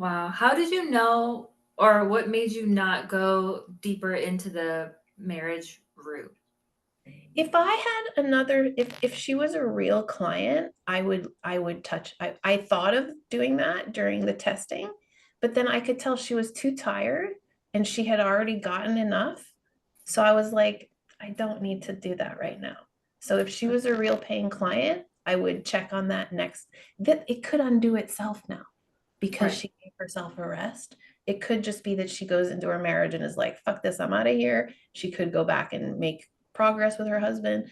Wow. How did you know, or what made you not go deeper into the marriage route? If I had another, if she was a real client, I would touch, I thought of doing that during the testing, but then I could tell she was too tired and she had already gotten enough. So I was like, I don't need to do that right now. So if she was a real paying client, I would check on that next. That it could undo itself now because Right. she gave herself a rest. It could just be that she goes into her marriage and is like, fuck this, I'm out of here. She could go back and make progress with her husband.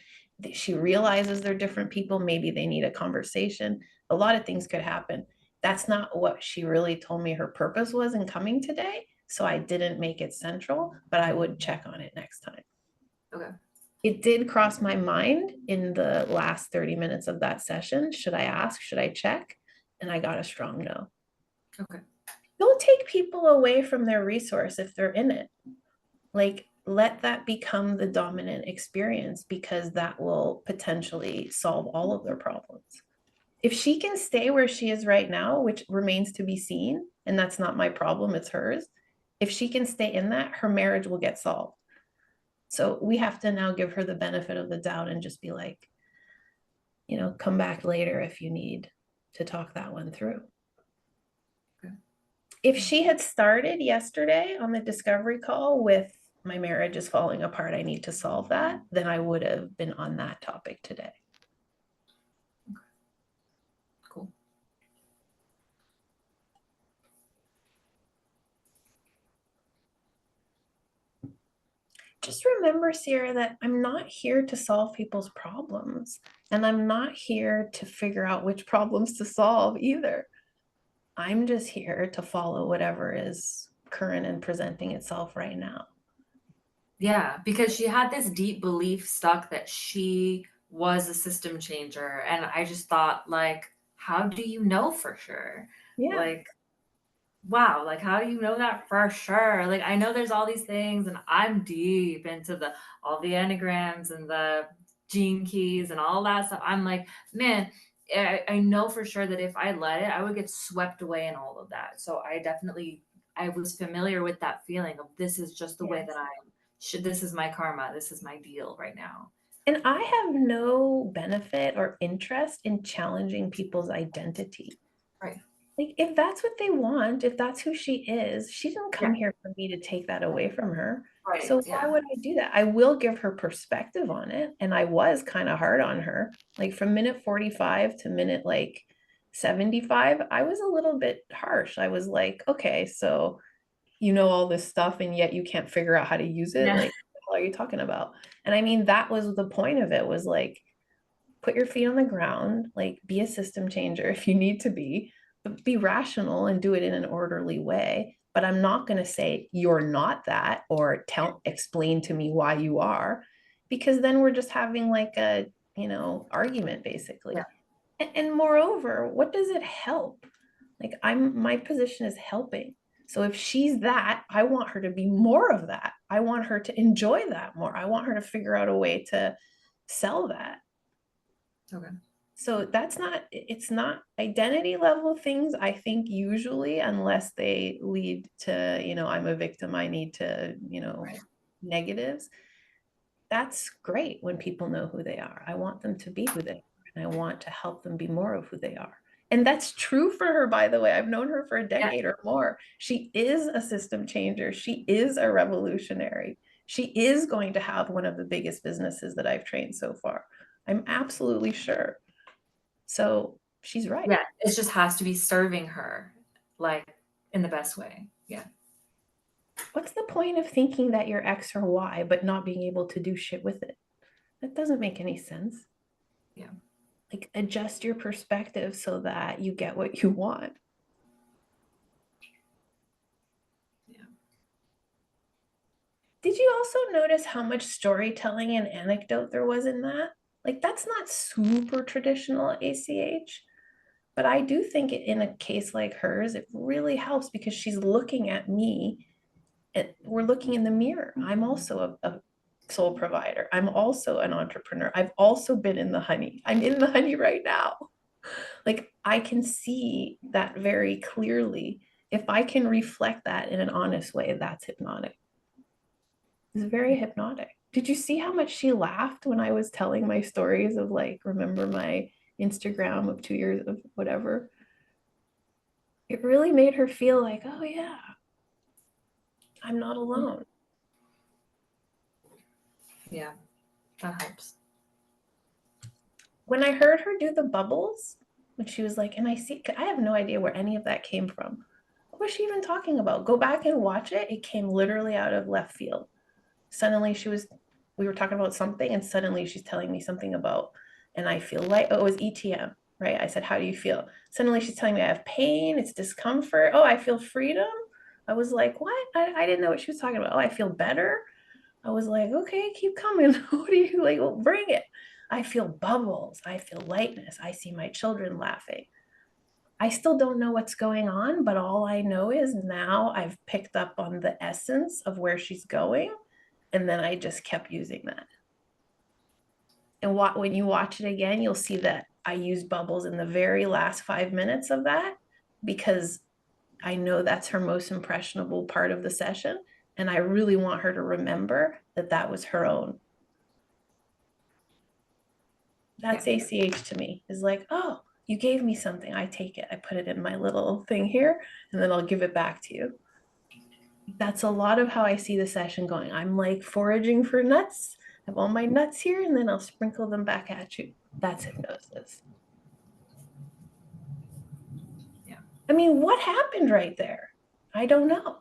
She realizes they're different people. Maybe they need a conversation. A lot of things could happen. That's not what she really told me her purpose was in coming today. So I didn't make it central, but I would check on it next time. Okay. It did cross my mind in the last 30 minutes of that session. Should I ask? Should I check? And I got a strong no. Okay. Don't take people away from their resource if they're in it. Like, let that become the dominant experience because that will potentially solve all of their problems. If she can stay where she is right now, which remains to be seen, and that's not my problem, it's hers. If she can stay in that, her marriage will get solved. So we have to now give her the benefit of the doubt and just be like, come back later if you need to talk that one through. Okay. If she had started yesterday on the discovery call with my marriage is falling apart, I need to solve that, then I would have been on that topic today. Cool. Just remember, Sierra, that I'm not here to solve people's problems, and I'm not here to figure out which problems to solve either. I'm just here to follow whatever is current and presenting itself right now. Yeah, because she had this deep belief stuck that she was a system changer. And I just thought, like, how do you know for sure? Yeah. Like, wow, like how do you know that for sure? Like I know there's all these things and I'm deep into the all the enneagrams and the gene keys and all that stuff. I'm like, man, I know for sure that if I let it, I would get swept away in all of that. So I was familiar with that feeling of this is just the way that Yes. I should, this is my karma, this is my deal right now. And I have no benefit or interest in challenging people's identity. Right. Like, if that's what they want, if that's who she didn't Yeah. come here for me to take that away from her. Right. So why Yeah. would I do that? I will give her perspective on it. And I was kind of hard on her. Like from minute 45 to minute like 75, I was a little bit harsh. I was like, okay, so you know all this stuff and yet you can't figure out how to use it. Yeah. Like, what are you talking about? And I mean, that was the point of it was like, put your feet on the ground, like be a system changer if you need to be, but be rational and do it in an orderly way. But I'm not going to say you're not that or explain to me why you are, because then we're just having like a, argument Yeah. basically. And moreover, what does it help? Like my position is helping. So if she's that, I want her to be more of that. I want her to enjoy that more. I want her to figure out a way to sell that. Okay. So it's not identity level things, I think, usually, unless they lead to, I'm a victim, I need to, Right. negatives. That's great when people know who they are. I want them to be who they are, and I want to help them be more of who they are. And that's true for her, by the way. I've known her for a Yeah. decade or more. She is a system changer. She is a revolutionary. She is going to have one of the biggest businesses that I've trained so far. I'm absolutely sure. So she's right. Yeah. It just has to be serving her like in the best way. Yeah. What's the point of thinking that you're X or Y, but not being able to do shit with it? That doesn't make any sense. Yeah. Like, adjust your perspective so that you get what you want. Yeah. Did you also notice how much storytelling and anecdote there was in that? Like, that's not super traditional ACH, but I do think in a case like hers, it really helps because she's looking at me and we're looking in the mirror. I'm also a soul provider. I'm also an entrepreneur. I've also been in the honey. I'm in the honey right now. Like I can see that very clearly. If I can reflect that in an honest way, that's hypnotic. It's very hypnotic. Did you see how much she laughed when I was telling my stories of like, remember my Instagram of 2 years of whatever? It really made her feel like, oh yeah, I'm not alone. Yeah, that helps. When I heard her do the bubbles, when she was like, and I have no idea where any of that came from. What was she even talking about? Go back and watch it. It came literally out of left field. Suddenly we were talking about something, and suddenly she's telling me something about, and I feel like, oh, it was ETM, right? I said, how do you feel? Suddenly she's telling me I have pain, it's discomfort. Oh, I feel freedom. I was like, what? I didn't know what she was talking about. Oh, I feel better. I was like, okay, keep coming. What do you like? Well, bring it. I feel bubbles. I feel lightness. I see my children laughing. I still don't know what's going on, but all I know is now I've picked up on the essence of where she's going. And then I just kept using that. And when you watch it again, you'll see that I use bubbles in the very last 5 minutes of that because I know that's her most impressionable part of the session. And I really want her to remember that that was her own. That's Yeah. ACH to me, is like, oh, you gave me something. I take it. I put it in my little thing here, and then I'll give it back to you. That's a lot of how I see the session going. I'm like foraging for nuts. I have all my nuts here, and then I'll sprinkle them back at you. That's hypnosis. Yeah. I mean, what happened right there? I don't know.